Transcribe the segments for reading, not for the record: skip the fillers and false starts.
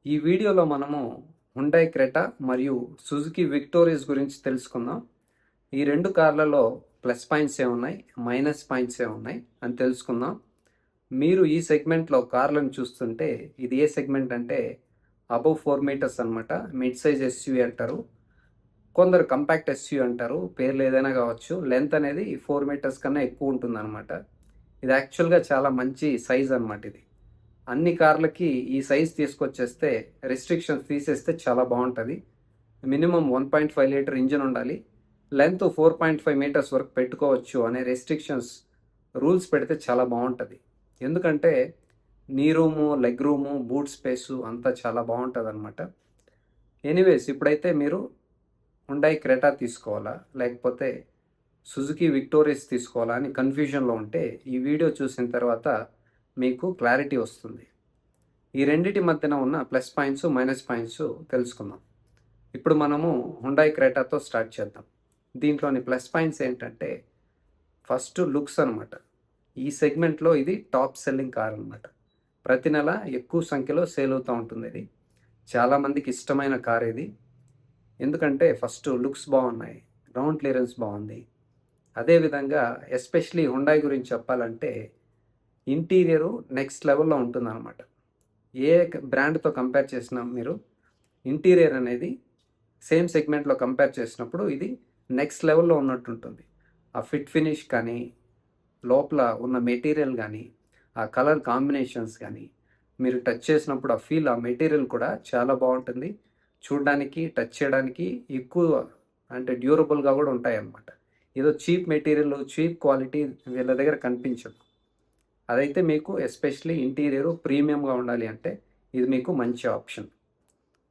ఈ వీడియోలో మనము హుండై క్రెటా మరియు సుజుకి విక్టోరియస్ గురించి తెలుసుకుందాం. ఈ రెండు కార్లలో ప్లస్ పాయింట్స్ ఏమున్నాయి, మైనస్ పాయింట్స్ ఏమున్నాయి అని తెలుసుకుందాం. మీరు ఈ సెగ్మెంట్లో కార్లను చూస్తుంటే ఇది ఏ సెగ్మెంట్ అంటే అబవ్ 4 మీటర్స్ అనమాట. మిడ్ సైజ్ ఎస్యూవీ అంటారు, కొందరు కంపాక్ట్ ఎస్యూవీ అంటారు, పేర్లు ఏదైనా కావచ్చు. లెంత్ అనేది 4 మీటర్స్ కన్నా ఎక్కువ ఉంటుంది అనమాట. ఇది యాక్చువల్గా చాలా మంచి సైజ్ అనమాట. ఇది అన్ని కార్లకి ఈ సైజ్ తీసుకొచ్చేస్తే, రెస్ట్రిక్షన్స్ తీసేస్తే చాలా బాగుంటుంది. మినిమం 1.5 లీటర్ ఇంజిన్ ఉండాలి, లెంత్ 4.5 మీటర్స్ వరకు పెట్టుకోవచ్చు అనే రెస్ట్రిక్షన్స్ రూల్స్ పెడితే చాలా బాగుంటుంది. ఎందుకంటే నీ room, leg room, boot space అంతా చాలా బాగుంటుంది అనమాట. ఎనీవేస్, ఇప్పుడైతే మీరు హుండై క్రెటా తీసుకోవాలా లేకపోతే సుజుకి విక్టోరియస్ తీసుకోవాలా అని కన్ఫ్యూజన్లో ఉంటే ఈ వీడియో చూసిన తర్వాత మీకు క్లారిటీ వస్తుంది. ఈ రెండిటి మధ్యన ఉన్న ప్లస్ పాయింట్స్, మైనస్ పాయింట్స్ తెలుసుకుందాం. ఇప్పుడు మనము హుండై క్రెటాతో స్టార్ట్ చేద్దాం. దీంట్లోని ప్లస్ పాయింట్స్ ఏంటంటే ఫస్ట్ లుక్స్ అనమాట. ఈ సెగ్మెంట్లో ఇది టాప్ సెల్లింగ్ కార్ అనమాట. ప్రతి నెల ఎక్కువ సంఖ్యలో సేల్ అవుతూ ఉంటుంది. ఇది చాలామందికి ఇష్టమైన కార్ ఇది. ఎందుకంటే ఫస్ట్ లుక్స్ బాగున్నాయి, గ్రౌండ్ క్లియరెన్స్ బాగుంది. అదేవిధంగా ఎస్పెషలీ హుండై గురించి చెప్పాలంటే ఇంటీరియరు నెక్స్ట్ లెవెల్లో ఉంటుంది అనమాట. ఏ బ్రాండ్తో కంపేర్ చేసినా మీరు ఇంటీరియర్ అనేది సేమ్ సెగ్మెంట్లో కంపేర్ చేసినప్పుడు ఇది నెక్స్ట్ లెవెల్లో ఉన్నట్టు ఉంటుంది. ఆ ఫిట్ ఫినిష్ కానీ, లోపల ఉన్న మెటీరియల్ కానీ, ఆ కలర్ కాంబినేషన్స్ కానీ, మీరు టచ్ చేసినప్పుడు ఆ ఫీల్, ఆ మెటీరియల్ కూడా చాలా బాగుంటుంది. చూడడానికి, టచ్ చేయడానికి ఎక్కువ అంటే డ్యూరబుల్గా కూడా ఉంటాయి అన్నమాట. ఏదో చీప్ మెటీరియల్, చీప్ క్వాలిటీ వీళ్ళ దగ్గర కనిపించదు. అదైతే మీకు ఎస్పెషలీ ఇంటీరియరు ప్రీమియంగా ఉండాలి అంటే ఇది మీకు మంచి ఆప్షన్.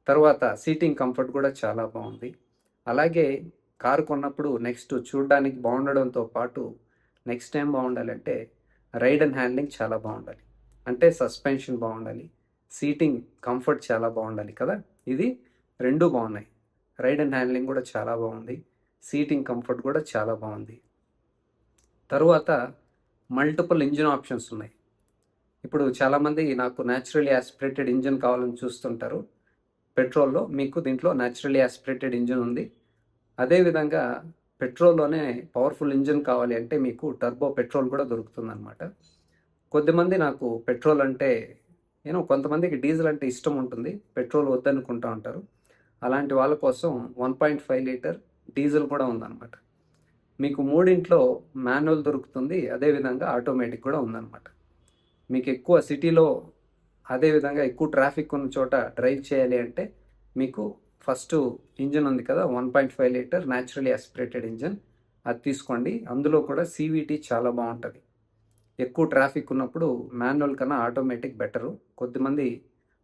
తర్వాత సీటింగ్ కంఫర్ట్ కూడా చాలా బాగుంది. అలాగే కారు కొన్నప్పుడు నెక్స్ట్ చూడడానికి బాగుండడంతో పాటు నెక్స్ట్ టైం బాగుండాలి అంటే రైడ్ అండ్ హ్యాండ్లింగ్ చాలా బాగుండాలి. అంటే సస్పెన్షన్ బాగుండాలి, సీటింగ్ కంఫర్ట్ చాలా బాగుండాలి కదా. ఇది రెండు బాగున్నాయి. రైడ్ అండ్ హ్యాండ్లింగ్ కూడా చాలా బాగుంది, సీటింగ్ కంఫర్ట్ కూడా చాలా బాగుంది. తరువాత మల్టిపుల్ ఇంజిన్ ఆప్షన్స్ ఉన్నాయి. ఇప్పుడు చాలామంది నాకు న్యాచురల్లీ యాస్పిరేటెడ్ ఇంజిన్ కావాలని చూస్తుంటారు. పెట్రోల్లో మీకు దీంట్లో న్యాచురల్లీ యాస్పిరేటెడ్ ఇంజిన్ ఉంది. అదేవిధంగా పెట్రోల్లోనే పవర్ఫుల్ ఇంజిన్ కావాలి అంటే మీకు టర్బో పెట్రోల్ కూడా దొరుకుతుంది అనమాట. కొద్దిమంది నాకు పెట్రోల్ అంటే కొంతమందికి డీజిల్ అంటే ఇష్టం ఉంటుంది, పెట్రోల్ వద్దనుకుంటూ ఉంటారు. అలాంటి వాళ్ళ కోసం 1.5 లీటర్ డీజిల్ కూడా ఉందన్నమాట. మీకు మూడింట్లో మాన్యువల్ దొరుకుతుంది, అదేవిధంగా ఆటోమేటిక్ కూడా ఉందన్నమాట. మీకు ఎక్కువ సిటీలో అదేవిధంగా ఎక్కువ ట్రాఫిక్ ఉన్న చోట డ్రైవ్ చేయాలి అంటే మీకు ఫస్ట్ ఇంజిన్ ఉంది కదా, 1.5 లీటర్ న్యాచురల్లీ యాస్పిరేటెడ్ ఇంజిన్, అది తీసుకోండి. అందులో కూడా CVT చాలా బాగుంటుంది. ఎక్కువ ట్రాఫిక్ ఉన్నప్పుడు మాన్యువల్ కన్నా ఆటోమేటిక్ బెటరు. కొద్దిమంది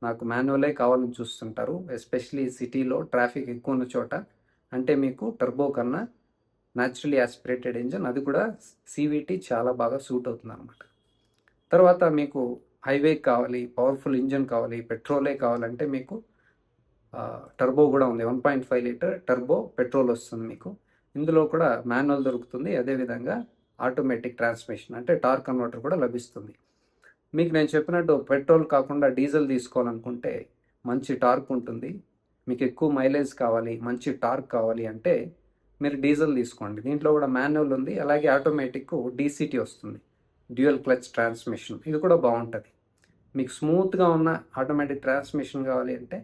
నాకు మాన్యువలే కావాలని చూస్తుంటారు, ఎస్పెషలీ సిటీలో ట్రాఫిక్ ఎక్కువ ఉన్న చోట. అంటే మీకు టర్బో కన్నా న్యాచురల్లీ యాస్పిరేటెడ్ ఇంజిన్, అది కూడా CVT చాలా బాగా సూట్ అవుతుంది అనమాట. తర్వాత మీకు హైవే కావాలి, పవర్ఫుల్ ఇంజిన్ కావాలి, పెట్రోలే కావాలంటే మీకు టర్బో కూడా ఉంది. 1.5 లీటర్ టర్బో పెట్రోల్ వస్తుంది మీకు. ఇందులో కూడా మాన్యువల్ దొరుకుతుంది, అదేవిధంగా ఆటోమేటిక్ ట్రాన్స్మిషన్ అంటే టార్క్ కన్వర్టర్ కూడా లభిస్తుంది. మీకు నేను చెప్పినట్టు పెట్రోల్ కాకుండా డీజిల్ తీసుకోవాలనుకుంటే మంచి టార్క్ ఉంటుంది. మీకు ఎక్కువ మైలేజ్ కావాలి, మంచి టార్క్ కావాలి అంటే మీరు డీజిల్ తీసుకోండి. దీంట్లో కూడా మాన్యువల్ ఉంది, అలాగే ఆటోమేటిక్ DCT వస్తుంది, డ్యూయల్ క్లచ్ ట్రాన్స్మిషన్. ఇది కూడా బాగుంటుంది. మీకు స్మూత్గా ఉన్న ఆటోమేటిక్ ట్రాన్స్మిషన్ కావాలి అంటే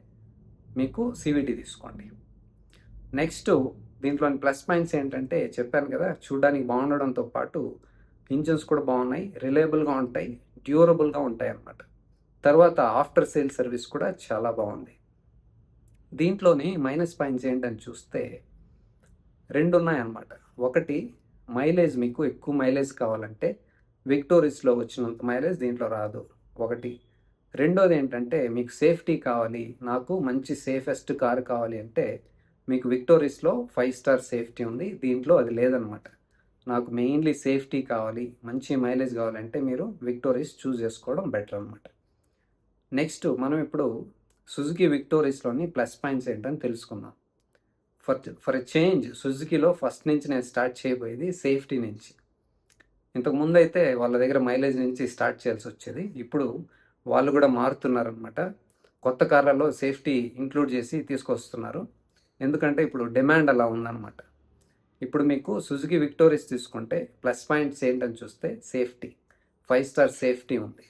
మీకు CVT తీసుకోండి. నెక్స్ట్ దీంట్లోని ప్లస్ పాయింట్స్ ఏంటంటే చెప్పాను కదా, చూడడానికి బాగుండడంతో పాటు ఇంజిన్స్ కూడా బాగున్నాయి, రిలయబుల్గా ఉంటాయి, డ్యూరబుల్గా ఉంటాయి అన్నమాట. తర్వాత ఆఫ్టర్ సేల్ సర్వీస్ కూడా చాలా బాగుంది. దీంట్లోని మైనస్ పాయింట్స్ ఏంటని చూస్తే రెండు ఉన్నాయన్నమాట. ఒకటి, మైలేజ్. మీకు ఎక్కువ మైలేజ్ కావాలంటే విక్టోరియస్లో వచ్చినంత మైలేజ్ దీంట్లో రాదు, ఒకటి. రెండోది ఏంటంటే మీకు సేఫ్టీ కావాలి, నాకు మంచి సేఫెస్ట్ కారు కావాలి అంటే మీకు విక్టోరియస్లో 5 స్టార్ సేఫ్టీ ఉంది, దీంట్లో అది లేదనమాట. నాకు మెయిన్లీ సేఫ్టీ కావాలి, మంచి మైలేజ్ కావాలంటే మీరు విక్టోరియస్ చూస్ చేసుకోవడం బెటర్ అనమాట. నెక్స్ట్ మనం ఇప్పుడు సుజుకి విక్టోరియస్లోని ప్లస్ పాయింట్స్ ఏంటని తెలుసుకుందాం. ఫర్ ఎ చేంజ్ సుజుకిలో ఫస్ట్ నుంచి నేను స్టార్ట్ చేయబోయేది సేఫ్టీ నుంచి. ఇంతకుముందు అయితే వాళ్ళ దగ్గర మైలేజ్ నుంచి స్టార్ట్ చేయాల్సి వచ్చేది, ఇప్పుడు వాళ్ళు కూడా మారుతున్నారనమాట. కొత్త కార్లలో సేఫ్టీ ఇంక్లూడ్ చేసి తీసుకొస్తున్నారు. ఎందుకంటే ఇప్పుడు డిమాండ్ అలా ఉందన్నమాట. ఇప్పుడు మీకు సుజుకి విక్టోరియస్ తీసుకుంటే ప్లస్ పాయింట్స్ ఏంటని చూస్తే సేఫ్టీ, 5 స్టార్ సేఫ్టీ ఉంది.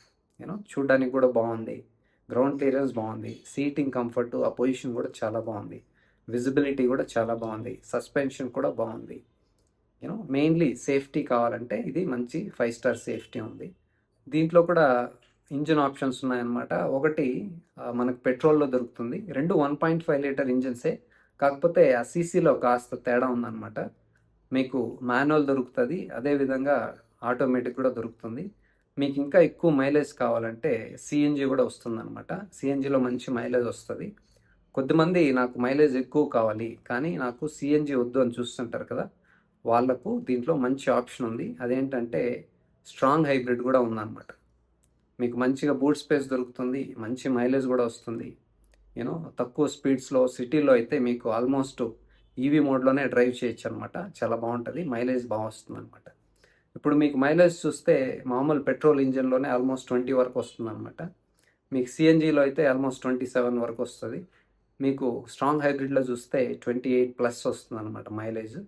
చూడడానికి కూడా బాగుంది, గ్రౌండ్ క్లియరెన్స్ బాగుంది, సీటింగ్ కంఫర్ట్, ఆ పొజిషన్ కూడా చాలా బాగుంది, విజిబిలిటీ కూడా చాలా బాగుంది, సస్పెన్షన్ కూడా బాగుంది. మెయిన్లీ సేఫ్టీ కావాలంటే ఇది మంచి 5 స్టార్ సేఫ్టీ ఉంది. దీంట్లో కూడా ఇంజిన్ ఆప్షన్స్ ఉన్నాయన్నమాట. ఒకటి మనకు పెట్రోల్లో దొరుకుతుంది, రెండు 1.5 లీటర్ ఇంజిన్సే, కాకపోతే ఆ సీసీలో కాస్త తేడా ఉందన్నమాట. మీకు మాన్యువల్ దొరుకుతుంది, అదేవిధంగా ఆటోమేటిక్ కూడా దొరుకుతుంది. మీకు ఇంకా ఎక్కువ మైలేజ్ కావాలంటే సిఎన్జి కూడా వస్తుందన్నమాట. సిఎన్జిలో మంచి మైలేజ్ వస్తుంది. కొద్దిమంది నాకు మైలేజ్ ఎక్కువ కావాలి కానీ నాకు సిఎన్జి వద్దు అని చూస్తుంటారు కదా, వాళ్లకు దీంట్లో మంచి ఆప్షన్ ఉంది. అదేంటంటే స్ట్రాంగ్ హైబ్రిడ్ కూడా ఉందన్నమాట. మీకు మంచిగా బూట్ స్పేస్ దొరుకుతుంది, మంచి మైలేజ్ కూడా వస్తుంది. తక్కువ స్పీడ్స్లో సిటీలో అయితే మీకు ఆల్మోస్ట్ ఈవీ మోడ్లోనే డ్రైవ్ చేయొచ్చు అనమాట. చాలా బాగుంటుంది, మైలేజ్ బాగా వస్తుంది అనమాట. ఇప్పుడు మీకు మైలేజ్ చూస్తే మామూలు పెట్రోల్ ఇంజిన్లోనే ఆల్మోస్ట్ 20 వరకు వస్తుంది అనమాట. మీకు సిఎన్జిలో అయితే ఆల్మోస్ట్ 27 వరకు వస్తుంది. మీకు స్ట్రాంగ్ హైబ్రిడ్లో చూస్తే 28+ వస్తుంది అనమాట మైలేజ్.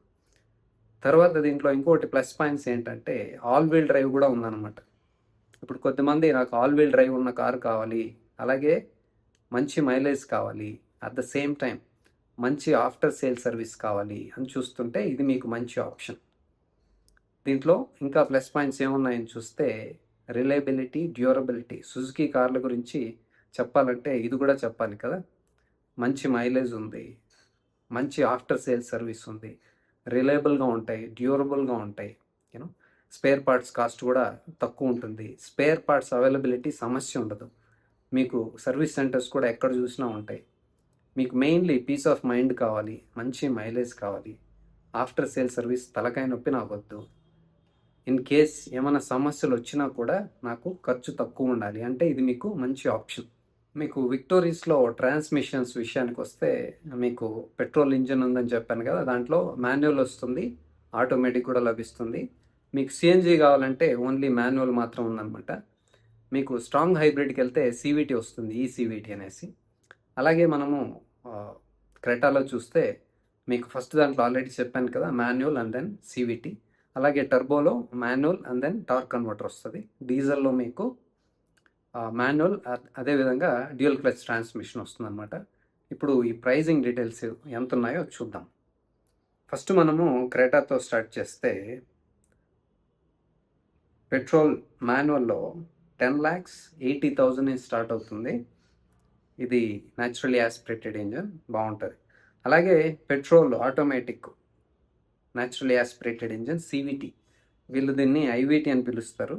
తర్వాత దీంట్లో ఇంకోటి ప్లస్ పాయింట్స్ ఏంటంటే ఆల్ వీల్ డ్రైవ్ కూడా ఉందన్నమాట. ఇప్పుడు కొద్దిమంది నాకు ఆల్ వీల్ డ్రైవ్ ఉన్న కారు కావాలి, అలాగే మంచి మైలేజ్ కావాలి, అట్ ద సేమ్ టైం మంచి ఆఫ్టర్ సేల్ సర్వీస్ కావాలి అని చూస్తుంటే ఇది మీకు మంచి ఆప్షన్. దీంట్లో ఇంకా ప్లస్ పాయింట్స్ ఏమున్నాయని చూస్తే రిలయబిలిటీ, డ్యూరబిలిటీ. సుజుకి కార్ల గురించి చెప్పాలంటే ఇది కూడా చెప్పాలి కదా. మంచి మైలేజ్ ఉంది, మంచి ఆఫ్టర్ సేల్ సర్వీస్ ఉంది, రిలయబుల్గా ఉంటాయి, డ్యూరబుల్గా ఉంటాయి. స్పేర్ పార్ట్స్ కాస్ట్ కూడా తక్కువ ఉంటుంది. స్పేర్ పార్ట్స్ అవైలబిలిటీ సమస్య ఉండదు. మీకు సర్వీస్ సెంటర్స్ కూడా ఎక్కడ చూసినా ఉంటాయి. మీకు మెయిన్లీ పీస్ ఆఫ్ మైండ్ కావాలి, మంచి మైలేజ్ కావాలి, ఆఫ్టర్ సేల్ సర్వీస్ తలకాయ నొప్పి నాకు వద్దు. ఇన్ కేస్ ఏమైనా సమస్యలు వచ్చినా కూడా నాకు ఖర్చు తక్కువ ఉండాలి అంటే ఇది మీకు మంచి ఆప్షన్. మీకు విక్టోరియస్లో ట్రాన్స్మిషన్స్ విషయానికి వస్తే మీకు పెట్రోల్ ఇంజిన్ ఉందని చెప్పాను కదా, దాంట్లో మాన్యువల్ వస్తుంది, ఆటోమేటిక్ కూడా లభిస్తుంది. మీకు సిఎన్జి కావాలంటే ఓన్లీ మాన్యువల్ మాత్రం ఉందన్నమాట. మీకు స్ట్రాంగ్ హైబ్రిడ్కి వెళ్తే సివిటీ వస్తుంది, ఈసీవీటీ అనేసి. అలాగే మనము క్రెటాలో చూస్తే మీకు ఫస్ట్ దాంట్లో ఆల్రెడీ చెప్పాను కదా, మాన్యువల్ అండ్ దెన్ సివిటీ. అలాగే టర్బోలో manual and then torque converter వస్తుంది. డీజిల్లో మీకు మాన్యువల్, అదేవిధంగా డ్యూయల్ క్లచ్ ట్రాన్స్మిషన్ వస్తుంది అనమాట. ఇప్పుడు ఈ ప్రైజింగ్ డీటెయిల్స్ ఎంత ఉన్నాయో చూద్దాం. ఫస్ట్ మనము క్రెటాతో స్టార్ట్ చేస్తే పెట్రోల్ మాన్యువల్లో 10,80,000 స్టార్ట్ అవుతుంది. ఇది న్యాచురల్లీ యాస్పిరేటెడ్ ఇంజన్, బాగుంటుంది. అలాగే petrol automatic naturally aspirated engine CVT, వీళ్ళు దీన్ని ఐవిటీ అని పిలుస్తారు.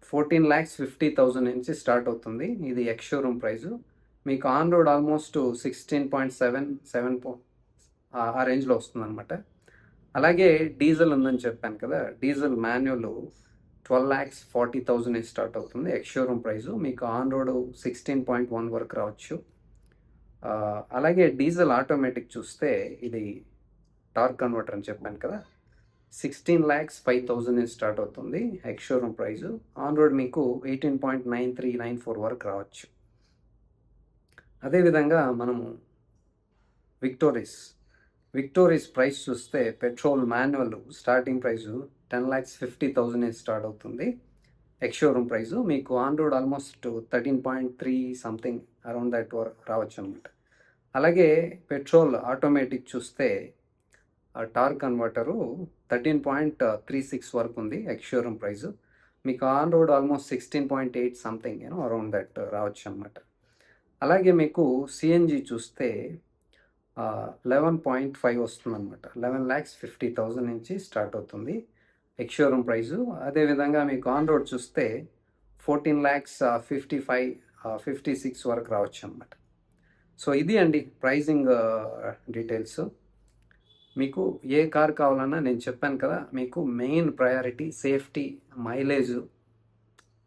14,50,000 నుంచి స్టార్ట్ అవుతుంది. ఇది ఎక్స్ షోరూమ్ ప్రైజు. మీకు ఆన్ రోడ్ ఆల్మోస్ట్ 16.7 ఆ రేంజ్లో వస్తుంది అనమాట. అలాగే డీజిల్ ఉందని చెప్పాను కదా, డీజిల్ మాన్యువల్ 12,40,000 స్టార్ట్ అవుతుంది ఎక్స్ షోరూమ్ ప్రైజు. మీకు ఆన్ రోడ్ 16.1 వరకు రావచ్చు. అలాగే డీజిల్ ఆటోమేటిక్ చూస్తే ఇది టార్క్ కన్వర్టర్ అని చెప్పాను కదా, 16,05,000 స్టార్ట్ అవుతుంది ex showroom price. On road మీకు 18.9394 వరకు రావచ్చు. అదేవిధంగా మనము విక్టోరియస్ ప్రైస్ చూస్తే petrol manual starting price 10,50,000 start అవుతుంది ఎక్స్ షోరూమ్ ప్రైజు. మీకు on road almost 13.3 something around that రావచ్చు అనమాట. అలాగే పెట్రోల్ ఆటోమేటిక్ చూస్తే టార్క్ కన్వర్టరు 13.36 వరకు ఉంది ఎక్స్ షోరూమ్ ప్రైజు. మీకు on road almost 16.8 something around that రావచ్చు అనమాట. అలాగే మీకు సిఎన్జి చూస్తే 11.5 వస్తుంది అనమాట. 11,50,000 నుంచి స్టార్ట్ అవుతుంది ఎక్స్ షోరూమ్ ప్రైజు. అదేవిధంగా మీకు ఆన్ రోడ్ చూస్తే 14,55,56 వరకు రావచ్చు అనమాట. సో ఇది అండి ప్రైజింగ్ డీటెయిల్స్. మీకు ఏ కార్ కావాలన్నా నేను చెప్పాను కదా, మీకు main priority safety, mileage,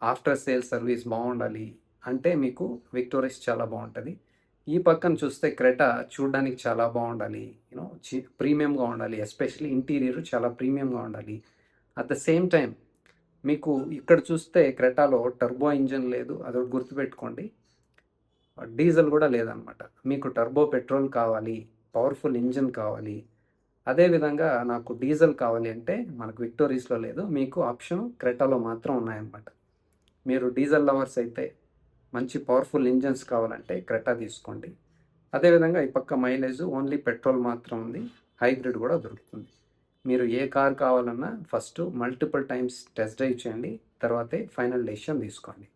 after sale service బాగుండాలి అంటే మీకు విక్టోరియస్ చాలా బాగుంటుంది. ఈ పక్కన చూస్తే క్రెటా చూడడానికి చాలా బాగుండాలి, ప్రీమియంగా ఉండాలి, ఎస్పెషల్లీ ఇంటీరియర్ చాలా ప్రీమియంగా ఉండాలి. అట్ ద సేమ్ టైం మీకు ఇక్కడ చూస్తే క్రెటాలో టర్బో ఇంజన్ లేదు, అదొకటి గుర్తుపెట్టుకోండి. డీజిల్ కూడా లేదనమాట. మీకు టర్బో పెట్రోల్ కావాలి, పవర్ఫుల్ ఇంజిన్ కావాలి, అదేవిధంగా నాకు డీజిల్ కావాలి అంటే మనకు విక్టోరీస్లో లేదు. మీకు ఆప్షన్ క్రెటాలో మాత్రం ఉన్నాయన్నమాట. మీరు డీజిల్ లవర్స్ అయితే మంచి పవర్ఫుల్ ఇంజన్స్ కావాలంటే క్రెటా తీసుకోండి. అదేవిధంగా ఈ పక్క మైలేజ్ ఓన్లీ పెట్రోల్ మాత్రం ఉంది, హైబ్రిడ్ కూడా దొరుకుతుంది. మీరు ఏ కార్ కావాలన్నా first multiple times test drive చేయండి, తర్వాతే ఫైనల్ డెసిషన్ తీసుకోండి.